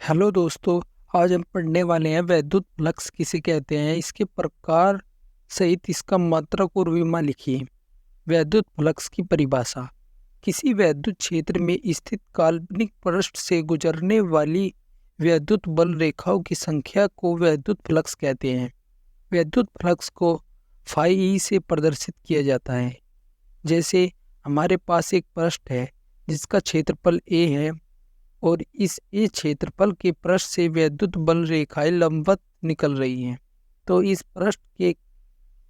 Hello दोस्तों। आज हम पढ़ने वाले हैं वैद्युत फ्लक्स किसे कहते हैं, इसके प्रकार सहित इसका मात्रक और विमा लिखिए। वैद्युत फ्लक्स की परिभाषा: किसी वैद्युत क्षेत्र में स्थित काल्पनिक पृष्ठ से गुजरने वाली वैद्युत बल रेखाओं की संख्या को वैद्युत फ्लक्स कहते हैं। वैद्युत फ्लक्स को फाई ई से प्रदर्शित किया जाता है। जैसे हमारे पास एक पृष्ठ है जिसका क्षेत्रफल ए है और इस ए क्षेत्रफल के पृष्ठ से वैद्युत बल रेखाएं लंबवत निकल रही हैं, तो इस पृष्ठ के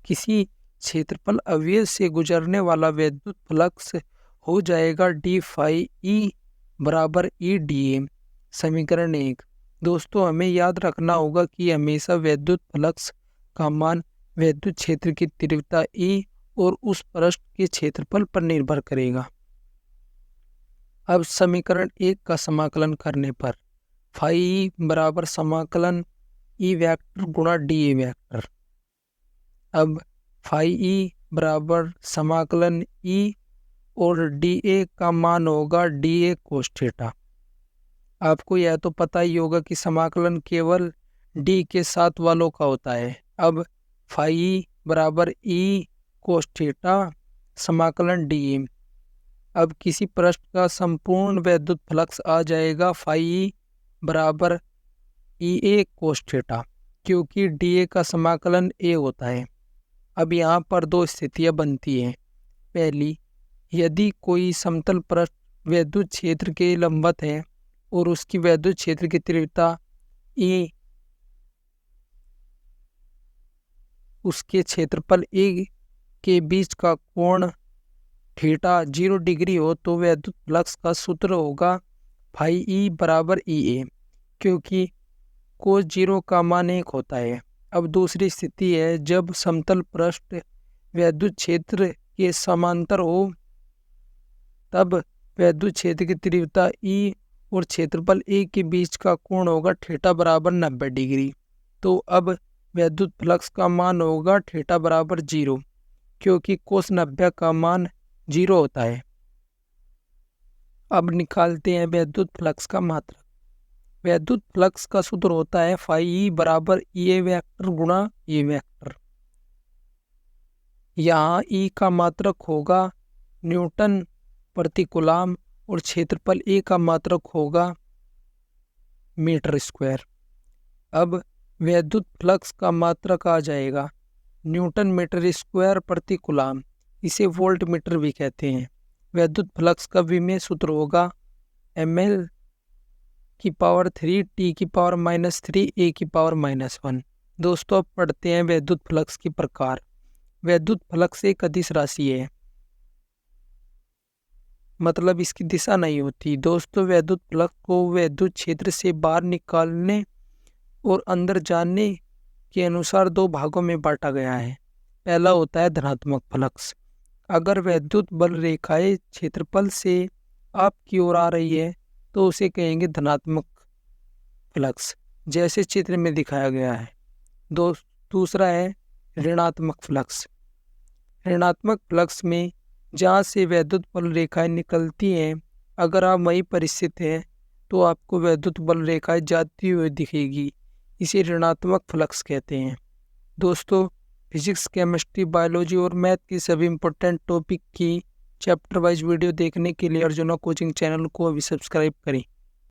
किसी क्षेत्रफल अवयव से गुजरने वाला वैद्युत फ्लक्स हो जाएगा डी फाई ई बराबर ई डी ए। समीकरण 1। दोस्तों, हमें याद रखना होगा कि हमेशा वैद्युत फ्लक्स का मान वैद्युत क्षेत्र की तीव्रता ई और उस पृष्ठ के क्षेत्रफल पर निर्भर करेगा। अब समीकरण 1 का समाकलन करने पर फाई ई बराबर समाकलन ई वेक्टर गुणा डी ए वेक्टर। अब फाई ई बराबर समाकलन ई और डी ए का मान होगा डी ए कोस थीटा। आपको यह तो पता ही होगा कि समाकलन केवल डी के साथ वालों का होता है। अब फाई ई बराबर ई कोस थीटा समाकलन डी ए। अब किसी पृष्ठ का संपूर्ण वैद्युत फ्लक्स आ जाएगा फाई ई बराबर ई ए कोस थीटा, क्योंकि डी ए का समाकलन ए होता है। अब यहाँ पर दो स्थितियाँ बनती हैं। पहली, यदि कोई समतल पृष्ठ वैद्युत क्षेत्र के लंबवत है और उसकी वैद्युत क्षेत्र की तीव्रता ई उसके क्षेत्रफल ए के बीच का कोण थीटा 0 डिग्री हो, तो वैद्युत फ्लक्स का सूत्र होगा फाई ई बराबर ई ए, क्योंकि कोस 0 का मान 1 होता है। अब दूसरी स्थिति है जब समतल पृष्ठ वैद्युत क्षेत्र के समांतर हो, तब वैद्युत क्षेत्र की तीव्रता ई और क्षेत्रफल ए के बीच का कोण होगा थीटा बराबर 90 डिग्री। तो अब वैद्युत फ्लक्स का मान होगा थीटा बराबर 0, क्योंकि कोस 90 का मान 0 होता है। अब निकालते हैं वैद्युत फ्लक्स का मात्रक। वैद्युत फ्लक्स का सूत्र होता है फाई ई बराबर ई ए वेक्टर गुणा ए वेक्टर। यहाँ ई का मात्रक होगा न्यूटन प्रति कूलम और क्षेत्रफल ए का मात्रक होगा मीटर स्क्वायर। अब वैद्युत फ्लक्स का मात्रक आ जाएगा न्यूटन मीटर स्क्वायर प्रति कूलम, इसे वोल्ट मीटर भी कहते हैं। वैद्युत फ्लक्स का विमेय सूत्र होगा ml की पावर 3 t की पावर -3 a की पावर -1। दोस्तों, अब पढ़ते हैं वैद्युत फ्लक्स के प्रकार। वैद्युत फ्लक्स एक अदिश राशि है, मतलब इसकी दिशा नहीं होती। दोस्तों, वैद्युत फ्लक्स को वैद्युत क्षेत्र से बाहर निकालने और अंदर जाने के अनुसार दो भागों में बांटा गया है। पहला होता है धनात्मक फ्लक्स। अगर वैद्युत बल रेखाएं क्षेत्रफल से आपकी ओर आ रही है तो उसे कहेंगे धनात्मक फ्लक्स, जैसे चित्र में दिखाया गया है। दूसरा है ऋणात्मक फ्लक्स। ऋणात्मक फ्लक्स में जहाँ से वैद्युत बल रेखाएं निकलती हैं, अगर आप वहीं पर स्थित हैं तो आपको वैद्युत बल रेखाएं जाती हुई दिखेगी, इसे ऋणात्मक फ्लक्स कहते हैं। दोस्तों, फिजिक्स, केमिस्ट्री, बायोलॉजी और मैथ की सभी इम्पोर्टेंट टॉपिक की चैप्टर वाइज वीडियो देखने के लिए अर्जुना कोचिंग चैनल को अभी सब्सक्राइब करें।